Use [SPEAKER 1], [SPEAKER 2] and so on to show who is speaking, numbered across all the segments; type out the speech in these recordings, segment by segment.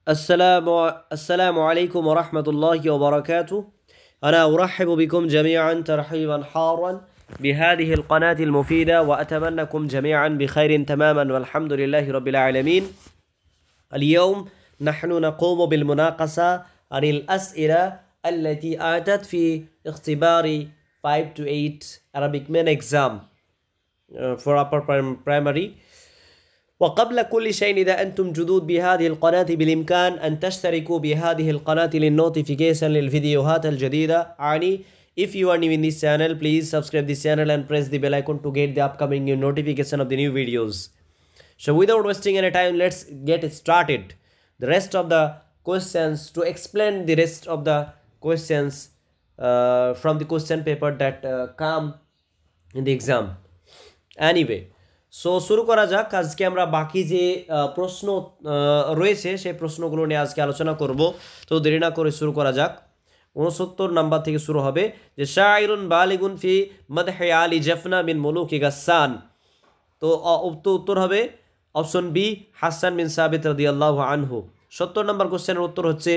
[SPEAKER 1] السلام السلام عليكم ورحمة الله وبركاته. أنا أرحب بكم جميعا ترحيبا حارا بهذه القناة المفيدة، وأتمنىكم جميعا بخير تماما والحمد لله رب العالمين. اليوم نحن نقوم بالمناقشة عن الأسئلة التي أتت في اختبار 5 to 8 Arabic main exam for upper primary. وقبل كل شيء، إذا أنتم جدد بهذه القناة بالإمكان أن تشتركوا بهذه القناة للنوتيفيكيشن للفيديوهات الجديدة. If you are new in this channel, please subscribe this channel and press the bell icon to get the upcoming new notification of the new videos. So without wasting any time, let's get started. The rest of the questions, to explain the rest of the questions from the question paper that come in the exam. Anyway, so শুরু করা যাক। আজকে আমরা বাকি যে প্রশ্ন রয়েছে সেই প্রশ্নগুলো নিয়ে আজকে আলোচনা করব। তো দেরি না করে শুরু করা যাক। 69 নাম্বার থেকে শুরু হবে যে শায়রুন বালিগুন ফি মাদহি আলী জাফনা বিন মুলুকি গাসসান। তো উত্তর হবে অপশন বি, হাসান বিন সাবিত রাদিয়াল্লাহু আনহু। 70 নাম্বার কোশ্চেনের উত্তর হচ্ছে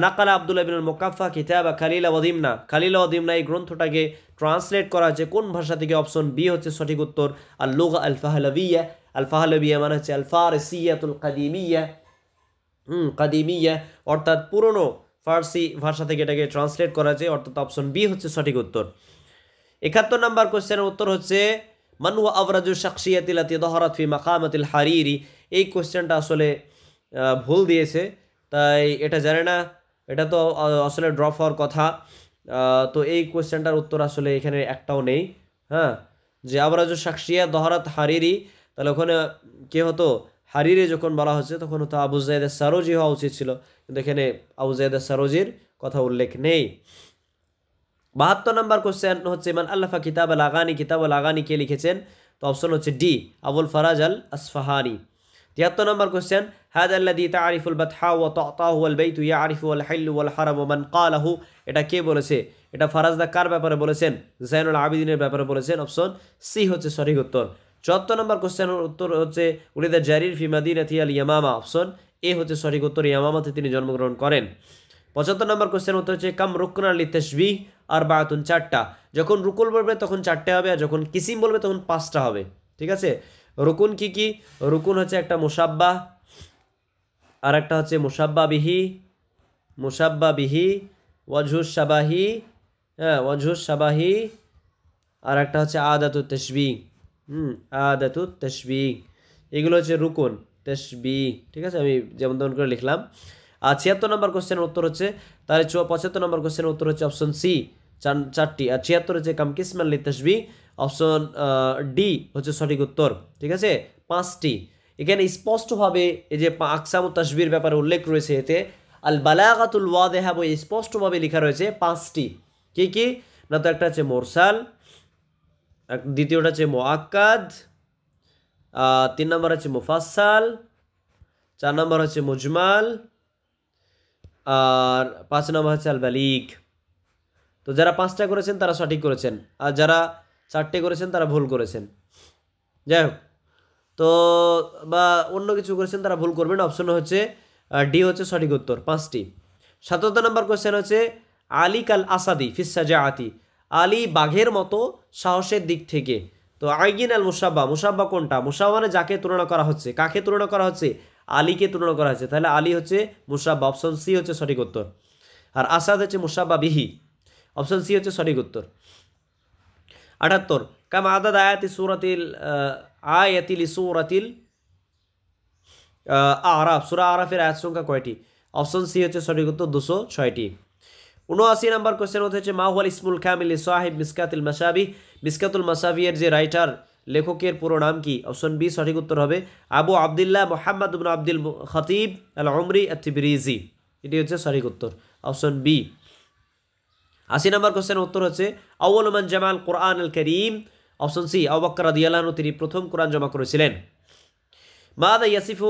[SPEAKER 1] নাকালা আব্দুল্লাহ ইবনুল মুকাফফা কিতাবা খালিলা ওয়া দিমনা। খালিলা ওয়া দিমনা এই গ্রন্থটাকে ট্রান্সলেট করা হচ্ছে কোন ভাষা থেকে? অপশন বি হচ্ছে সঠিক উত্তর, আল লুগা আল ফাহলাবিয়া। আল ফাহলাবিয়া মানে হচ্ছে আল ফারসিয়াতুল কাদিমিয়া। কাদিমিয়া অর্থাৎ পুরনো ফার্সি ভাষা থেকে এটাকে ট্রান্সলেট করা হয়েছে, অর্থাৎ অপশন বি হচ্ছে সঠিক উত্তর। 71 নাম্বার কোশ্চেনের উত্তর হচ্ছে মান হুয়া আবরাজু শাখসিয়াতি লাতি যাহারাত ফি মাকামাতিল হারিরি। এই কোশ্চেনটা আসলে ভুল দিয়েছে, তাই এটা জানে না, এটা তো আসলে ড্রপ হওয়ার কথা। তো এই কোয়েশ্চেনটার উত্তর আসলে এখানে একটাও নেই। হ্যাঁ, যে আবরাজু শাখসিয়া দহরাত হারিরি, তাহলে ওখানে কে হতো? হারিরি যখন বলা হচ্ছে তখন হতো আবু যায়েদ সারোজি হওয়া উচিত ছিল, কিন্তু এখানে আবু যায়েদ সারোজির কথা উল্লেখ নেই। 72 নাম্বার কোয়েশ্চেন হচ্ছে মান আল্লাফা কিতাব আল আগানি। কিতাব আল আগানি কে লিখেছেন? তো অপশন হচ্ছে ডি, আবুল ফারাজ আল আসফাহানি। 73 নাম্বার কোয়েশ্চেন হাদা আল্লাযী তা'রিফুল বাতহা ওয়া তা'তাহু ওয়াল বাইতু ইয়ারিফু ওয়াল হিল্লু ওয়াল হারাম মান ক্বালাহু। এটা কে বলেছে? এটা ফারাজদা কার ব্যাপারে বলেছেন? যায়নুল আবিদিনের ব্যাপারে বলেছেন। অপশন সি হচ্ছে সঠিক উত্তর। 74 নাম্বার কোয়েশ্চেনের উত্তর হচ্ছে উলিদা জারির ফি মাদিনাতি আল ইয়ামামা। অপশন এ হচ্ছে সঠিক উত্তর, ইয়ামামাতে তিনি জন্মগ্রহণ করেন। 75 নম্বর কোশ্চেন উত্তর হচ্ছে কাম রুকনা লিতাশবিহ আরবাআতুন, চারটা। যখন রুকুন বলবে তখন চারটে হবে, আর যখন কিসিম বলবে তখন পাঁচটা হবে। ঠিক আছে, রুকুন কি কি? রুকুন হচ্ছে একটা মুসাব্বাহ, আর একটা হচ্ছে মুসাব্বা বিহি, ওয়াজহুস শাবাহি, হ্যাঁ ওয়াজহুস শাবাহি, আর একটা হচ্ছে আদাতুত তাশবিহ। আদাতুত তাশবিহ, এগুলো হচ্ছে রুকুন তাশবিহ। ঠিক আছে, আমি যেমন তেমন করে লিখলাম। আর 76 নম্বর কোশ্চেনের উত্তর হচ্ছে, তাহলে 75 নম্বর কোশ্চেনের উত্তর হচ্ছে অপশন সি, চারটি। আর 76 হচ্ছে কাম কিসমান লিতাশবিহ, অপশন ডি হচ্ছে সঠিক উত্তর। ঠিক আছে, পাঁচটি। এখানে স্পষ্টভাবে এই যে আকসামুত তাশবিহর ব্যাপারে উল্লেখ রয়েছে, এতে আল বালাগাতুল ওয়াদিহা বই স্পষ্টভাবে লেখা রয়েছে পাঁচটি। কি কি? না তো একটা হচ্ছে মুরসাল, দ্বিতীয়টা হচ্ছে মুআক্কাদ, 3 নম্বর হচ্ছে মুফাসসাল, 4 নম্বর হচ্ছে মুজমাল, আর 5 নম্বর হচ্ছে আল বালিগ। তো যারা 5টা করেছেন তারা সঠিক করেছেন, আর যারা 4টে করেছেন তারা ভুল করেছেন। যাই হোক, তো বা অন্য কিছু করেছেন তারা ভুল করবেন। অপশন হচ্ছে ডি হচ্ছে সঠিক উত্তর, 5টি। 77 নম্বর কোশ্চেন হচ্ছে আলী কাল আসাদি ফিস সাজাআতি। আলী বাঘের মতো সাহসের দিক থেকে। তো আইগিন আল মুসাব্বা, মুসাব্বা কোনটা? মুসাব্বা মানে যাকে তুলনা করা হচ্ছে। কাকে তুলনা করা হচ্ছে? আলীকে তুলনা করা হচ্ছে, তাহলে আলী হচ্ছে মুসাব্বা, অপশন সি হচ্ছে সঠিক উত্তর। আর আসাদ হচ্ছে মুসাব্বা বিহি, অপশন সি হচ্ছে সঠিক উত্তর। 78 কাম আদাদ আয়াতি সূরাতিল আয়াতিল সূরাতিল আরাফ। সূরা আরাফের আয়াত সংখ্যা কয়টি? অপশন সি হচ্ছে সঠিক উত্তর, 206টি। 79 নম্বর কোশ্চেন হচ্ছে মা হুয়াল ইসমুল কামিল লিসাহিব মিসকাতুল মাসাবিহ। মিসকাতুল মাসাবিহের যে রাইটার, লেখকের পুরো নাম কি? অপশন বি সঠিক উত্তর হবে আবু আবদুল্লাহ মুহাম্মদ ইবনে আব্দুল খতিব আল উমরি আত-তিবরিজি। এটি হচ্ছে সঠিক উত্তর, অপশন বি। 80 নম্বর কোশ্চেনের উত্তর হচ্ছে আউয়ালু মান জামাল কোরআন আল কারীম। অপশন সি, আবু বকর রাদিয়াল্লাহু আনহু, তিনি প্রথম কোরআন জমা করেছিলেন। মাযা ইয়াসিফু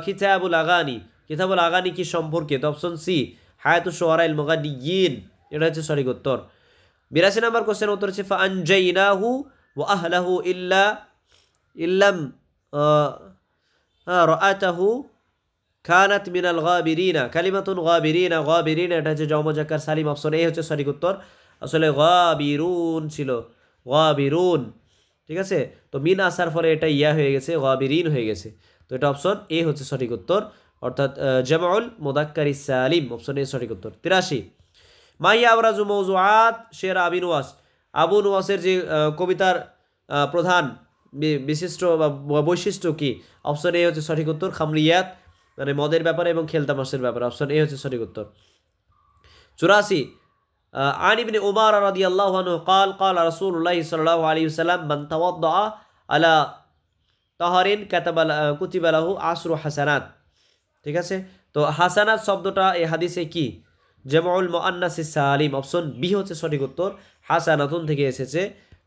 [SPEAKER 1] কিতাবুল আগানি। কিতাবুল আগানি কি সম্পর্কে? তো অপশন সি, হায়াতুশ শুআরাইল মুগান্নিয়িন। এটা হচ্ছে সঠিক উত্তর। 82 নম্বর কোশ্চেনের উত্তর হচ্ছে ফাআনজাইনাহু ওয়া আহলাহু ইল্লাম রাআতাহু খানাত মিনাল গাবিরিনা, কালিমাতুন গাবিরিনা, গাবিরিনা এটা হচ্ছে জমা মুজাক্কার সালিম, অপশন এ হচ্ছে সঠিক উত্তর। আসলে গাবিরুন ছিল, গাবিরুন। ঠিক আছে, তো মিন আসার ফলে এটা ইয়া হয়ে গেছে, গাবিরিন হয়ে গেছে। তো এটা অপশন এ হচ্ছে সঠিক উত্তর, অর্থাৎ জামাউল মুযাক্কার সালিম, অপশন এ সঠিক উত্তর। 83 মাইয়া আবরাজু মৌজুআত শের আবি নুয়াস, আবু নুয়াসের যে কবিতার প্রধান বিশিষ্ট বা বৈশিষ্ট্য কি? অপশন এ হচ্ছে সঠিক উত্তর, খামরিয়াত মানে মদের ব্যাপারে এবং খেলতামাশের ব্যাপারে, অপশন এ হচ্ছে সঠিক উত্তর। 84 عن ابن عمر رضي الله عنه قال قال رسول الله صلى الله عليه وسلم من توضأ على طهر كتب له 10 হাসানাত। ঠিক আছে, তো হাসানাত শব্দটা এই হাদিসে কি? জামউল মুআন্নাস সালিম, অপশন বি হচ্ছে সঠিক উত্তর। হাসানাতুন থেকে এসেছে,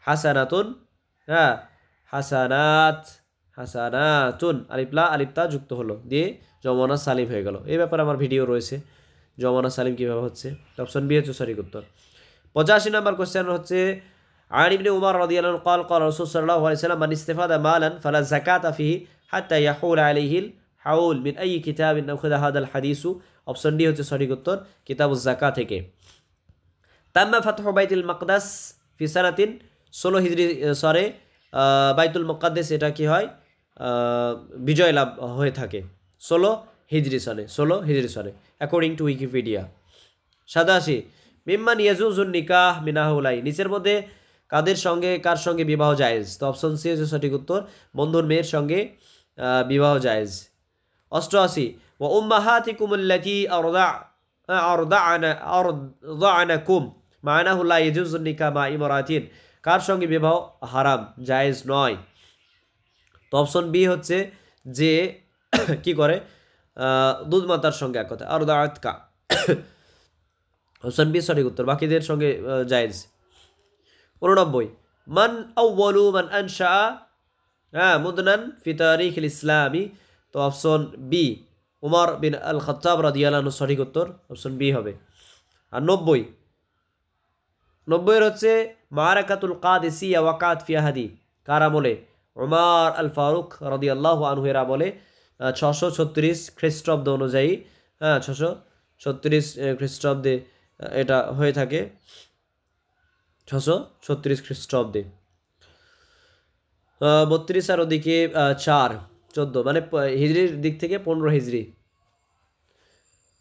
[SPEAKER 1] হাসানাতুন, হ্যাঁ হাসানাত, হাসানাতুন, আলিফতা যুক্ত হলো দিয়ে জমানা সালিম হয়ে গেল। এই ব্যাপারে আমার ভিডিও রয়েছে, জমানা সালিম কীভাবে হচ্ছে। অপশন বি হচ্ছে সঠিক উত্তর। 85 নম্বর কোশ্চেন হচ্ছে আন ইবনে উমর রাদিয়াল্লাহু আনহু قال قال রাসূল সাল্লাল্লাহু আলাইহি ওয়াসাল্লাম মান ইস্তাফাদা মালান ফালা যাকাতা ফিহি হাত্তা ইয়াহুল আলাইহিল হাউল মিন আই কিতাবিন নাখাযা হাদাল হাদিসু, অপশন ডি হচ্ছে সঠিক উত্তর, কিতাবুজ যাকাত থেকে। তাম্মা ফাতহু বাইতুল মাকদাস ফি সানাতিন 16 হিজরি সরে, বাইতুল মুকাদ্দাস এটা কি হয়? বিজয় লাভ হয়ে থাকে 16 হিজরি সনে, 16 হিজরি সনে অ্যাকর্ডিং টু উইকিপিডিয়া। 87 মিম্মান ইয়াজুজুন নিকাহ মিনাহুলাই, নিচের মধ্যে কাদের সঙ্গে কার সঙ্গে বিবাহ জায়েজ? তো অপশন সি হচ্ছে সঠিক উত্তর, বন্ধুর মেয়ের সঙ্গে বিবাহ জায়েজ। 88 ওয়া উম্মাহাতিকুম আল্লাতী আরদা'নাকুম মা'নাহু লা ইয়াজুজুন নিকাহ মা ইমরাতিন, কার সঙ্গে বিবাহ হারাম, জায়েজ নয়? তো অপশন বি হচ্ছে যে কি করে, দুধ মাতার সঙ্গে এক কথা, আর দাঁতকা, অপশন বি সঠিক উত্তর, বাকিদের সঙ্গে জায়েজ। 89 মান আউয়ালু মান আনশা মুদনান ফি তারিখিল ইসলামি, তো অপশন বি উমর বিন আল খাত্তাব রাদিয়াল্লাহু আনহু সঠিক উত্তর, অপশন বি হবে। আর 90 এর হচ্ছে মারাকাতুল কাদিসিয়া ওয়াকাত ফি আহাদি, কার আমলে? উমর আল ফারুক রাদিয়াল্লাহু আনহু এর আমলে 636 খ্রিস্টাব্দ অনুযায়ী, 636 খ্রিস্টাব্দে এটা হয়ে থাকে, 636 খ্রিস্টাব্দে। 32 আর ওদিকে 4 14 মানে হিজরির দিক থেকে 15 হিজরি,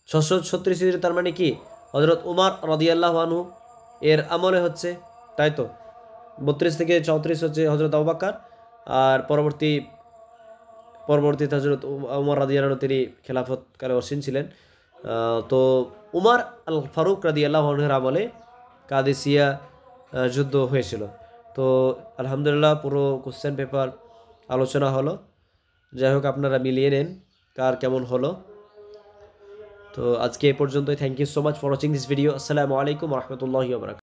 [SPEAKER 1] 636 হিজরি, তার মানে কি হযরত উমর রাদিয়াল্লাহু আনহু এর আমলে হচ্ছে, তাই তো। 32 থেকে 34 হচ্ছে হযরত আবু বকর, আর পরবর্তীতে হযরত উমর রাদিয়াল্লাহু আনহু তিনি খেলাফতকালে অসীন ছিলেন। তো উমর আল ফারুক রাদিয়াল্লাহু আনহুর আমলে কাদেসিয়া যুদ্ধ হয়েছিল। তো আলহামদুলিল্লাহ পুরো কোশ্চেন পেপার আলোচনা হলো। যাই হোক, আপনারা মিলিয়ে নেন কার কেমন হলো। তো আজকে এ পর্যন্তই। Thank you so much for watching this video. আসসালামু আলাইকুম ওয়া রাহমাতুল্লাহি ওয়া বারাকাতুহু।